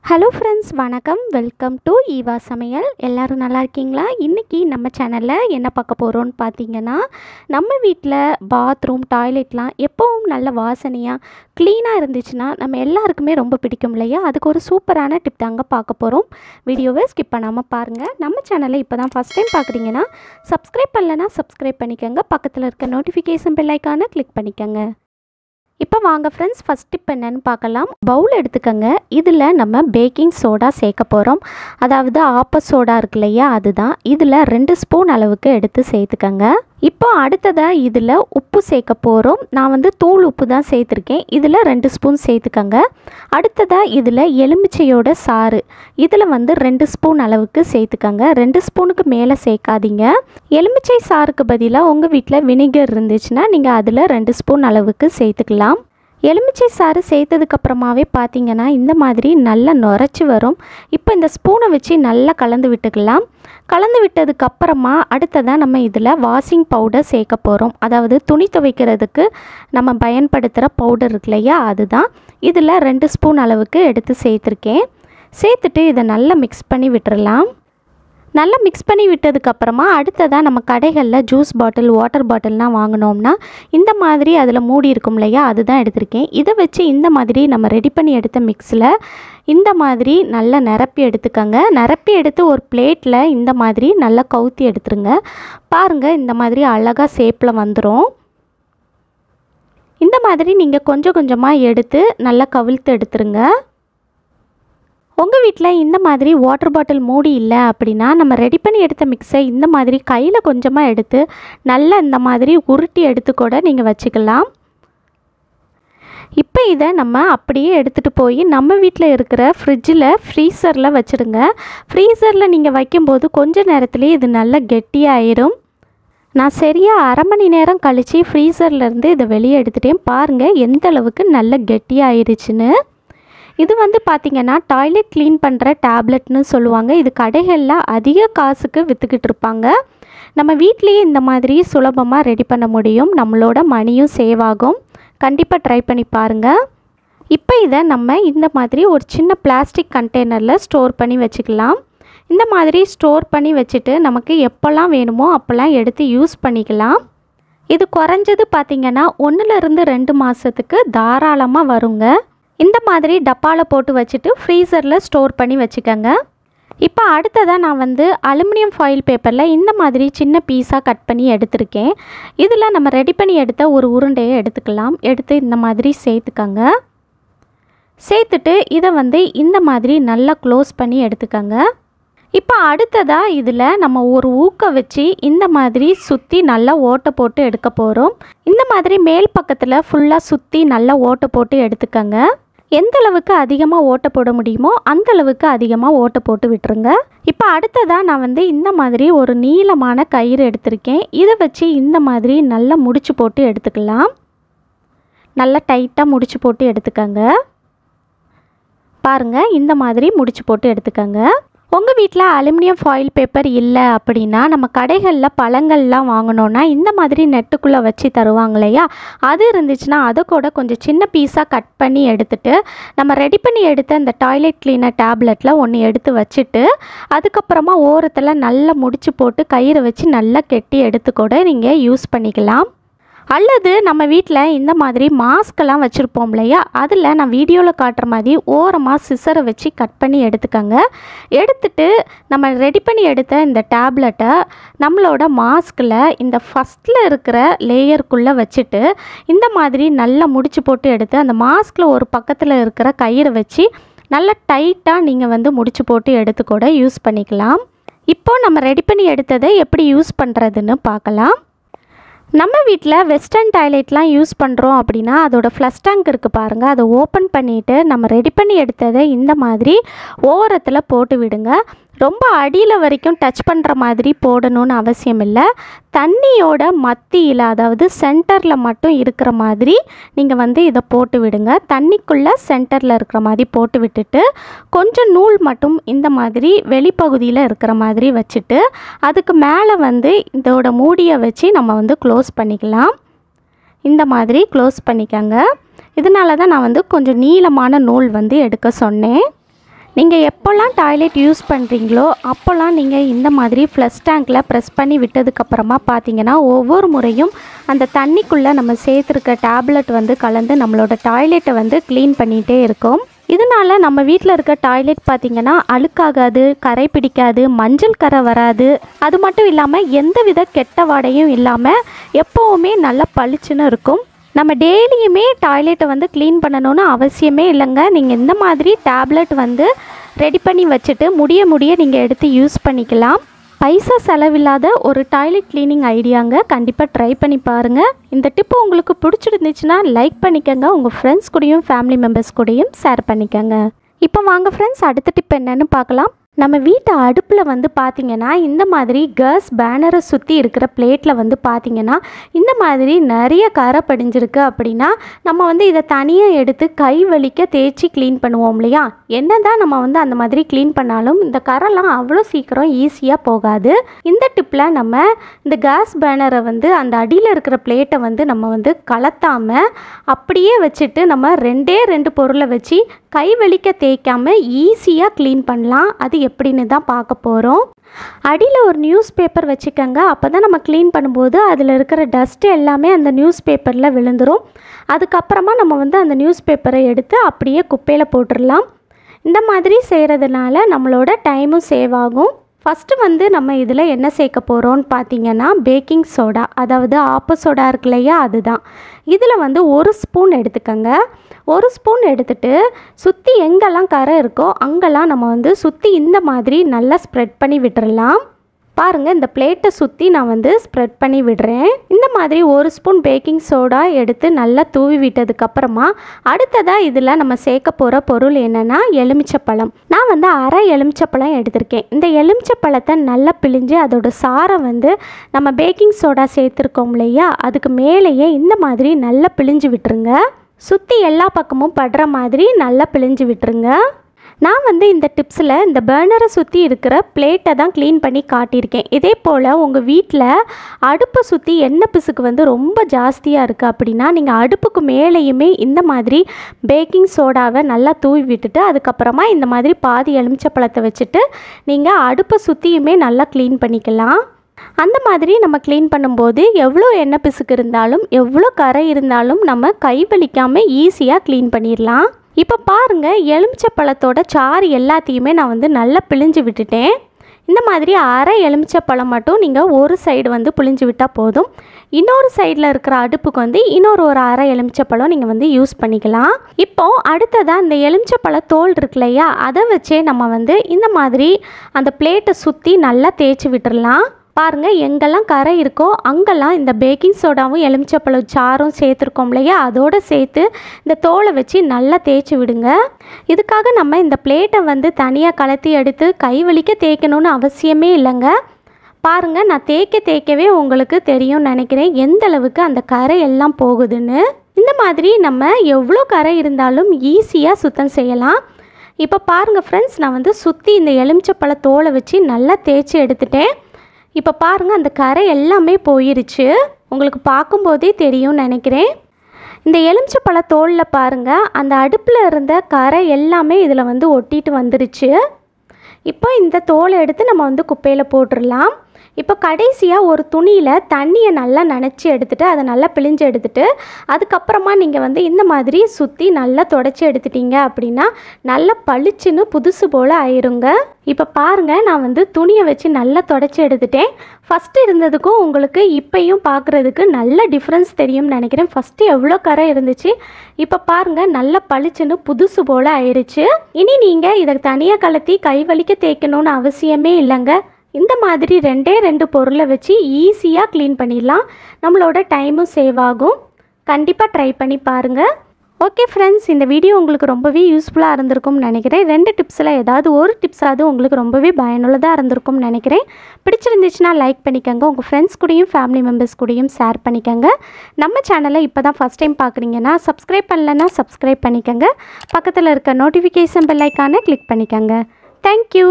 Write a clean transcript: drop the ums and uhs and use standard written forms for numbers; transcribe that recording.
Hello friends, வணக்கம். Welcome to Eva சமையல். எல்லோரும் நல்லா இருக்கீங்களா? இன்றைக்கி நம்ம சேனலில் என்ன பார்க்க போகிறோன்னு பார்த்தீங்கன்னா, நம்ம வீட்டில் பாத்ரூம், டாய்லெட்லாம் எப்பவும் நல்ல வாசனையாக க்ளீனாக இருந்துச்சுன்னா நம்ம எல்லாருக்குமே ரொம்ப பிடிக்கும் இல்லையா? அதுக்கு ஒரு சூப்பரான டிப் தாங்க பார்க்க போகிறோம். வீடியோவை ஸ்கிப் பண்ணாமல் பாருங்கள். நம்ம சேனலை இப்போ தான் ஃபஸ்ட் டைம் பார்க்குறீங்கன்னா சப்ஸ்கிரைப் பண்ணலைன்னா சப்ஸ்கிரைப் பண்ணிக்கோங்க. பக்கத்தில் இருக்க நோட்டிஃபிகேஷன் பெல் ஐக்கானை கிளிக் பண்ணிக்கோங்க. இப்போ வாங்க ஃப்ரெண்ட்ஸ், ஃபஸ்ட் டிப் என்னன்னு பார்க்கலாம். பவுல் எடுத்துக்கோங்க. இதில் நம்ம பேக்கிங் சோடா சேர்க்க போகிறோம். அதாவது ஆப்ப சோடா இருக்கு இல்லையா, அதுதான். இதில் 2 ஸ்பூன் அளவுக்கு எடுத்து சேர்த்துக்கோங்க. இப்போ அடுத்ததாக இதில் உப்பு சேர்க்க போகிறோம். நான் தூள் உப்பு தான் சேர்த்துருக்கேன். இதில் 2 ஸ்பூன் சேர்த்துக்கோங்க. அடுத்ததாக இதில் எலுமிச்சையோட சாறு இதில் 2 ஸ்பூன் அளவுக்கு சேர்த்துக்கோங்க. 2 ஸ்பூனுக்கு மேலே சேர்க்காதீங்க. எலுமிச்சை சாருக்கு பதிலாக உங்கள் வீட்டில் வினிகர் இருந்துச்சுன்னா நீங்கள் அதில் 2 ஸ்பூன் அளவுக்கு சேர்த்துக்கலாம். எலுமிச்சை சாறு சேர்த்ததுக்கப்புறமாவே பார்த்தீங்கன்னா இந்த மாதிரி நல்லா நுரைச்சி வரும். இப்போ இந்த ஸ்பூனை வச்சு நல்லா கலந்து விட்டுக்கலாம். கலந்து விட்டதுக்கப்புறமா அடுத்ததாக நம்ம இதில் வாஷிங் பவுடர் சேர்க்க போகிறோம். அதாவது துணி துவைக்கிறதுக்கு நம்ம பயன்படுத்துகிற பவுடர் இருக்கு இல்லையா, அதுதான். இதில் 2 ஸ்பூன் அளவுக்கு எடுத்து சேர்த்துருக்கேன். சேர்த்துட்டு இதை நல்லா மிக்ஸ் பண்ணி விட்டுறலாம். நல்லா மிக்ஸ் பண்ணி விட்டதுக்கப்புறமா அடுத்ததாக நம்ம கடைகளில் ஜூஸ் பாட்டில், வாட்டர் பாட்டில்லாம் வாங்கினோம்னா இந்த மாதிரி அதில் மூடி இருக்கும் இல்லையா, அதுதான் எடுத்திருக்கேன். இதை வச்சு இந்த மாதிரி நம்ம ரெடி பண்ணி எடுத்த மிக்ஸில் இந்த மாதிரி நல்லா நிரப்பி எடுத்துக்கோங்க. நிரப்பி எடுத்து ஒரு பிளேட்டில் இந்த மாதிரி நல்லா கவுத்தி எடுத்துருங்க. பாருங்கள், இந்த மாதிரி அழகாக ஷேப்பில் வந்துடும். இந்த மாதிரி நீங்கள் கொஞ்சம் கொஞ்சமாக எடுத்து நல்லா கவிழ்த்து எடுத்துருங்க. உங்கள் வீட்டில் இந்த மாதிரி வாட்டர் பாட்டில் மூடி இல்லை அப்படின்னா நம்ம ரெடி பண்ணி எடுத்த மிக்ஸை இந்த மாதிரி கையில் கொஞ்சமாக எடுத்து நல்லா இந்த மாதிரி உருட்டி எடுத்து கூட நீங்கள் வச்சுக்கலாம். இப்போ இதை நம்ம அப்படியே எடுத்துகிட்டு போய் நம்ம வீட்டில் இருக்கிற ஃப்ரீசரில் வச்சுடுங்க. ஃப்ரீசரில் நீங்கள் வைக்கும்போது கொஞ்ச நேரத்துலேயே இது நல்லா கெட்டியாயிரும். நான் சரியாக அரை மணி நேரம் கழித்து ஃப்ரீசர்லேருந்து இதை வெளியே எடுத்துட்டேன். பாருங்கள் எந்த அளவுக்கு நல்லா கெட்டியாயிருச்சுன்னு. இது பார்த்திங்கன்னா டாய்லெட் க்ளீன் பண்ணுற டேப்லெட்னு சொல்லுவாங்க. இது கடைகளில் அதிக காசுக்கு விற்றுக்கிட்டு இருப்பாங்க. நம்ம வீட்லேயே இந்த மாதிரி சுலபமாக ரெடி பண்ண முடியும். நம்மளோட மணியும் சேவ் ஆகும். கண்டிப்பாக ட்ரை பண்ணி பாருங்கள். இப்போ இதை நம்ம இந்த மாதிரி ஒரு சின்ன பிளாஸ்டிக் கண்டெய்னரில் ஸ்டோர் பண்ணி வச்சுக்கலாம். இந்த மாதிரி ஸ்டோர் பண்ணி வச்சுட்டு நமக்கு எப்போல்லாம் வேணுமோ அப்போல்லாம் எடுத்து யூஸ் பண்ணிக்கலாம். இது குறைஞ்சது பார்த்திங்கன்னா 1லேருந்து 2 மாதத்துக்கு தாராளமாக வருங்க. இந்த மாதிரி டப்பாவில் போட்டு வச்சுட்டு ஃப்ரீசரில் ஸ்டோர் பண்ணி வச்சுக்கோங்க. இப்போ அடுத்ததாக நான் அலுமினியம் ஃபாயில் பேப்பரில் இந்த மாதிரி சின்ன பீஸாக கட் பண்ணி எடுத்திருக்கேன். இதில் நம்ம ரெடி பண்ணி எடுத்த ஒரு உருண்டையை எடுத்துக்கலாம். எடுத்து இந்த மாதிரி சேர்த்துக்கோங்க. சேர்த்துட்டு இதை இந்த மாதிரி நல்லா க்ளோஸ் பண்ணி எடுத்துக்கோங்க. இப்போ அடுத்ததாக இதில் நம்ம ஒரு ஊக்க வச்சு இந்த மாதிரி சுற்றி நல்லா ஓட்டை போட்டு எடுக்க போகிறோம். இந்த மாதிரி மேல் பக்கத்தில் ஃபுல்லாக சுற்றி நல்லா ஓட்டை போட்டு எடுத்துக்கோங்க. எந்த அளவுக்கு அதிகமாக ஓட்டை போட முடியுமோ அந்த அளவுக்கு அதிகமாக ஓட்டை போட்டு விட்டுருங்க. இப்போ அடுத்ததாக நான் இந்த மாதிரி ஒரு நீளமான கயிறு எடுத்திருக்கேன். இதை வச்சு இந்த மாதிரி நல்லா முடிச்சு போட்டு எடுத்துக்கலாம். நல்லா டைட்டாக முடிச்சு போட்டு எடுத்துக்கோங்க. பாருங்கள், இந்த மாதிரி முடிச்சு போட்டு எடுத்துக்கோங்க. உங்கள் வீட்டில் அலுமினியம் ஃபாயில் பேப்பர் இல்லை அப்படின்னா நம்ம கடைகளில் பழங்கள்லாம் வாங்கினோன்னா இந்த மாதிரி நெட்டுக்குள்ளே வச்சு தருவாங்க இல்லையா, அது இருந்துச்சுன்னா அதை கூட கொஞ்சம் சின்ன பீஸாக கட் பண்ணி எடுத்துகிட்டு நம்ம ரெடி பண்ணி எடுத்த இந்த டாய்லெட் கிளீனர் டேப்லெட்டில் ஒன்று எடுத்து வச்சுட்டு அதுக்கப்புறமா ஓரத்தில் நல்லா முடிச்சு போட்டு கயிறை வச்சு நல்லா கெட்டி எடுத்து கூட நீங்கள் யூஸ் பண்ணிக்கலாம். அல்லது நம்ம வீட்டில் இந்த மாதிரி மாஸ்கெல்லாம் வச்சுருப்போம் இல்லையா, அதில் நான் வீடியோவில் காட்டுற மாதிரி ஓரமாக சிசரை வச்சு கட் பண்ணி எடுத்துக்கோங்க. எடுத்துட்டு நம்ம ரெடி பண்ணி எடுத்த இந்த டேப்லெட்டை நம்மளோட மாஸ்கில் இந்த ஃபஸ்ட்டில் இருக்கிற லேயருக்குள்ளே வச்சுட்டு இந்த மாதிரி நல்லா முடிச்சு போட்டு எடுத்து அந்த மாஸ்கில் ஒரு பக்கத்தில் இருக்கிற கயிறை வச்சு நல்லா டைட்டாக நீங்கள் முடிச்சு போட்டு எடுத்து கூட யூஸ் பண்ணிக்கலாம். இப்போது நம்ம ரெடி பண்ணி எடுத்ததை எப்படி யூஸ் பண்ணுறதுன்னு பார்க்கலாம். நம்ம வீட்டில் வெஸ்டர்ன் டாய்லெட்லாம் யூஸ் பண்ணுறோம் அப்படின்னா அதோட ஃப்ளஷ் டேங்க் இருக்குது பாருங்கள், அதை ஓப்பன் பண்ணிவிட்டு நம்ம ரெடி பண்ணி எடுத்ததை இந்த மாதிரி ஓரத்தில் போட்டு விடுங்க. ரொம்ப அடியில் வரைக்கும் டச் பண்ணுற மாதிரி போடணும்னு அவசியம் இல்லை. தண்ணியோட மத்தியில், அதாவது சென்டரில் மட்டும் இருக்கிற மாதிரி நீங்கள் இதை போட்டு விடுங்க. தண்ணிக்குள்ளே சென்டரில் இருக்கிற மாதிரி போட்டு விட்டுட்டு கொஞ்சம் நூல் மட்டும் இந்த மாதிரி வெளிப்பகுதியில் இருக்கிற மாதிரி வச்சுட்டு அதுக்கு மேலே இதோட மூடியை வச்சு நம்ம க்ளோஸ் பண்ணிக்கலாம். இந்த மாதிரி க்ளோஸ் பண்ணிக்கோங்க. இதனால தான் நான் கொஞ்சம் நீளமான நூல் எடுக்க சொன்னேன். நீங்கள் எப்போல்லாம் டாய்லெட் யூஸ் பண்ணுறீங்களோ அப்போல்லாம் நீங்கள் இந்த மாதிரி ஃப்ளஷ் டேங்க்கில் ப்ரெஸ் பண்ணி விட்டதுக்கப்புறமா பார்த்தீங்கன்னா ஒவ்வொரு முறையும் அந்த தண்ணிக்குள்ளே நம்ம சேர்த்துருக்க டேப்லெட் வந்து கலந்து நம்மளோட டாய்லெட்டை வந்து க்ளீன் பண்ணிகிட்டே இருக்கும். இதனால் நம்ம வீட்டில் இருக்க டாய்லெட் பார்த்திங்கன்னா அழுக்காகாது, கரை பிடிக்காது, மஞ்சள் கரை வராது. அது மட்டும் இல்லாமல் எந்தவித கெட்ட வாடையும் இல்லாமல் எப்போவுமே நல்லா பளிச்சுன்னு இருக்கும். நம்ம டெய்லியுமே டாய்லெட்டை வந்து க்ளீன் பண்ணணும்னு அவசியமே இல்லைங்க. நீங்கள் இந்த மாதிரி டேப்லெட் வந்து ரெடி பண்ணி வச்சுட்டு முடிய நீங்கள் எடுத்து யூஸ் பண்ணிக்கலாம். பைசா செலவில்லாத ஒரு டாய்லெட் க்ளீனிங் ஐடியாங்க. கண்டிப்பாக ட்ரை பண்ணி பாருங்கள். இந்த டிப்பு உங்களுக்கு பிடிச்சிருந்துச்சுன்னா லைக் பண்ணிக்கோங்க. உங்கள் ஃப்ரெண்ட்ஸ் கூடயும் ஃபேமிலி மெம்பர்ஸ் கூடயும் ஷேர் பண்ணிக்கோங்க. இப்போ வாங்க ஃப்ரெண்ட்ஸ், அடுத்த டிப் என்னன்னு பார்க்கலாம். நம்ம வீட்டு அடுப்பில் வந்து பார்த்திங்கன்னா இந்த மாதிரி கேஸ் பேனரை சுற்றி இருக்கிற பிளேட்டில் வந்து பார்த்திங்கன்னா இந்த மாதிரி நிறைய கரை படிஞ்சிருக்கு அப்படின்னா நம்ம வந்து இதை தனியாக எடுத்து கை வலிக்க தேய்ச்சி க்ளீன் பண்ணுவோம் இல்லையா. என்ன தான் நம்ம வந்து அந்த மாதிரி க்ளீன் பண்ணாலும் இந்த கரைலாம் அவ்வளோ சீக்கிரம் ஈஸியாக போகாது. இந்த டிப்பில் நம்ம இந்த கேஸ் பேனரை வந்து அந்த அடியில் இருக்கிற பிளேட்டை வந்து நம்ம வந்து கலத்தாமல் அப்படியே வச்சுட்டு நம்ம ரெண்டு பொருளை வச்சு கை வலிக்க தேய்க்காமல் ஈஸியாக க்ளீன் பண்ணலாம். அது எப்படின்னு தான் பார்க்க போகிறோம். அடியில் ஒரு நியூஸ் பேப்பர் வச்சுக்கோங்க. அப்போ தான் நம்ம க்ளீன் பண்ணும்போது அதில் இருக்கிற டஸ்ட்டு எல்லாமே அந்த நியூஸ் பேப்பரில் விழுந்துடும். அதுக்கப்புறமா நம்ம வந்து அந்த நியூஸ் பேப்பரை எடுத்து அப்படியே குப்பையில் போட்டுடலாம். இந்த மாதிரி செய்கிறதுனால நம்மளோட டைமும் சேவ் ஆகும். ஃபஸ்ட்டு வந்து நம்ம இதில் என்ன சேர்க்க போகிறோன்னு பார்த்தீங்கன்னா பேக்கிங் சோடா, அதாவது ஆப்ப சோடா இருக்கு இல்லையா, அதுதான். இதில் வந்து 1 ஸ்பூன் எடுத்துக்கோங்க. 1 ஸ்பூன் எடுத்துகிட்டு சுற்றி எங்கெல்லாம் கரை இருக்கோ அங்கெல்லாம் நம்ம வந்து சுற்றி இந்த மாதிரி நல்லா ஸ்ப்ரெட் பண்ணி விட்டுறலாம். பாருங்கள், இந்த பிளேட்டை சுற்றி நான் வந்து ஸ்ப்ரெட் பண்ணி விடுறேன். இந்த மாதிரி 1 ஸ்பூன் பேக்கிங் சோடா எடுத்து நல்லா தூவி விட்டதுக்கப்புறமா அடுத்ததாக இதில் நம்ம சேர்க்க போகிற பொருள் என்னென்னா எலுமிச்சப்பழம். நான் வந்து அரை எலுமிச்சப்பழம் எடுத்திருக்கேன். இந்த எலுமிச்சப்பழத்தை நல்லா பிழிஞ்சு அதோட சாரை வந்து நம்ம பேக்கிங் சோடா சேர்த்துருக்கோம் இல்லையா, அதுக்கு மேலேயே இந்த மாதிரி நல்லா பிழிஞ்சு விட்டுருங்க. சுற்றி எல்லா பக்கமும் படுற மாதிரி நல்லா பிழிஞ்சு விட்டுருங்க. நான் வந்து இந்த டிப்ஸில் இந்த பர்னரை சுற்றி இருக்கிற பிளேட்டை தான் க்ளீன் பண்ணி காட்டியிருக்கேன். இதே போல் உங்கள் வீட்டில் அடுப்பை சுற்றி எண்ணெய் பிசுக்கு வந்து ரொம்ப ஜாஸ்தியாக இருக்குது அப்படின்னா நீங்கள் அடுப்புக்கு மேலேயுமே இந்த மாதிரி பேக்கிங் சோடாவை நல்லா தூவி விட்டுட்டு அதுக்கப்புறமா இந்த மாதிரி பாதி எலுமிச்சப்பழத்தை வச்சுட்டு நீங்கள் அடுப்பை சுற்றியுமே நல்லா க்ளீன் பண்ணிக்கலாம். அந்த மாதிரி நம்ம க்ளீன் பண்ணும்போது எவ்வளோ எண்ணெய் பிசுக்கு இருந்தாலும் எவ்வளோ கரை இருந்தாலும் நம்ம கை வலிக்காமல் ஈஸியாக க்ளீன் பண்ணிடலாம். இப்போ பாருங்கள், எலுமிச்சப்பழத்தோட சாறு எல்லாத்தையுமே நான் வந்து நல்லா பிழிஞ்சு விட்டுட்டேன். இந்த மாதிரி அரை எலுமிச்சப்பழம் மட்டும் நீங்கள் ஒரு சைடு வந்து பிழிஞ்சு விட்டால் போதும். இன்னொரு சைடில் இருக்கிற அடுப்புக்கு வந்து இன்னொரு அரை எலுமிச்சப்பழம் நீங்கள் வந்து யூஸ் பண்ணிக்கலாம். இப்போது அடுத்ததாக இந்த எலுமிச்சப்பழ தோல் இருக்கு இல்லையா, அதை வச்சே நம்ம வந்து இந்த மாதிரி அந்த பிளேட்டை சுற்றி நல்லா தேய்ச்சி விட்டுடலாம். பாருங்கள், எங்கெல்லாம் கரை இருக்கோ அங்கெல்லாம் இந்த பேக்கிங் சோடாவும் எலுமிச்சப்பழம் சாரும் சேர்த்துருக்கோம் இல்லையா, அதோடு சேர்த்து இந்த தோலை வச்சு நல்லா தேய்ச்சி விடுங்க. இதுக்காக நம்ம இந்த பிளேட்டை வந்து தனியாக கலத்தி எடுத்து கை வலிக்க தேய்க்கணும்னு அவசியமே இல்லைங்க. பாருங்கள், நான் தேய்க்கவே உங்களுக்கு தெரியும்னு நினைக்கிறேன் எந்த அளவுக்கு அந்த கரை எல்லாம் போகுதுன்னு. இந்த மாதிரி நம்ம எவ்வளோ கரை இருந்தாலும் ஈஸியாக சுத்தம் செய்யலாம். இப்போ பாருங்கள் ஃப்ரெண்ட்ஸ், நான் வந்து சுற்றி இந்த எலுமிச்சப்பழ தோலை வச்சு நல்லா தேய்ச்சி எடுத்துட்டேன். இப்போ பாருங்கள், அந்த கரை எல்லாமே போயிருச்சு. உங்களுக்கு பார்க்கும்போதே தெரியும்னு நினைக்கிறேன். இந்த எலுமிச்சப்பழ தோலில் பாருங்கள், அந்த அடுப்பில் இருந்த கரை எல்லாமே இதில் வந்து ஒட்டிட்டு வந்துருச்சு. இப்போ இந்த தோலை எடுத்து நம்ம வந்து குப்பையில் போட்டுடலாம். இப்போ கடைசியாக ஒரு துணியில் தண்ணியை நல்லா நனைச்சி எடுத்துகிட்டு அதை நல்லா பிழிஞ்சு எடுத்துகிட்டு அதுக்கப்புறமா நீங்கள் வந்து இந்த மாதிரி சுற்றி நல்லா தொடச்சி எடுத்துட்டீங்க அப்படின்னா நல்லா பளிச்சுன்னு புதுசு போல் ஆயிருங்க. இப்போ பாருங்கள், நான் வந்து துணியை வச்சு நல்லா தொடச்சி எடுத்துட்டேன். ஃபஸ்ட்டு இருந்ததுக்கும் உங்களுக்கு இப்போயும் பார்க்குறதுக்கு நல்ல டிஃப்ரென்ஸ் தெரியும்னு நினைக்கிறேன். ஃபஸ்ட்டு எவ்வளோ கரை இருந்துச்சு, இப்போ பாருங்கள் நல்லா பளிச்சுன்னு புதுசு போல் ஆயிடுச்சு. இனி நீங்கள் இதை தனியாக கலத்தி கை வலிக்க தேய்க்கணும்னு அவசியமே இல்லைங்க. இந்த மாதிரி 2 பொருளை வச்சு ஈஸியாக க்ளீன் பண்ணிடலாம். நம்மளோட டைமும் சேவ் ஆகும். கண்டிப்பாக ட்ரை பண்ணி பாருங்கள். ஓகே ஃப்ரெண்ட்ஸ், இந்த வீடியோ உங்களுக்கு ரொம்பவே யூஸ்ஃபுல்லாக இருந்திருக்கும்னு நினைக்கிறேன். 2 டிப்ஸில் ஏதாவது ஒரு டிப்ஸாவது உங்களுக்கு ரொம்பவே பயனுள்ளதாக இருந்திருக்கும்னு நினைக்கிறேன். பிடிச்சிருந்துச்சுன்னா லைக் பண்ணிக்கோங்க. உங்கள் ஃப்ரெண்ட்ஸ் கூடயும் ஃபேமிலி மெம்பர்ஸ் கூடயும் ஷேர் பண்ணிக்கோங்க. நம்ம சேனலை இப்போ தான் ஃபஸ்ட் டைம் பார்க்குறீங்கன்னா சப்ஸ்கிரைப் பண்ணலைன்னா சப்ஸ்கிரைப் பண்ணிக்கோங்க. பக்கத்தில் இருக்க நோட்டிஃபிகேஷன் பெல் ஐக்கானை கிளிக் பண்ணிக்கோங்க. தேங்க்யூ.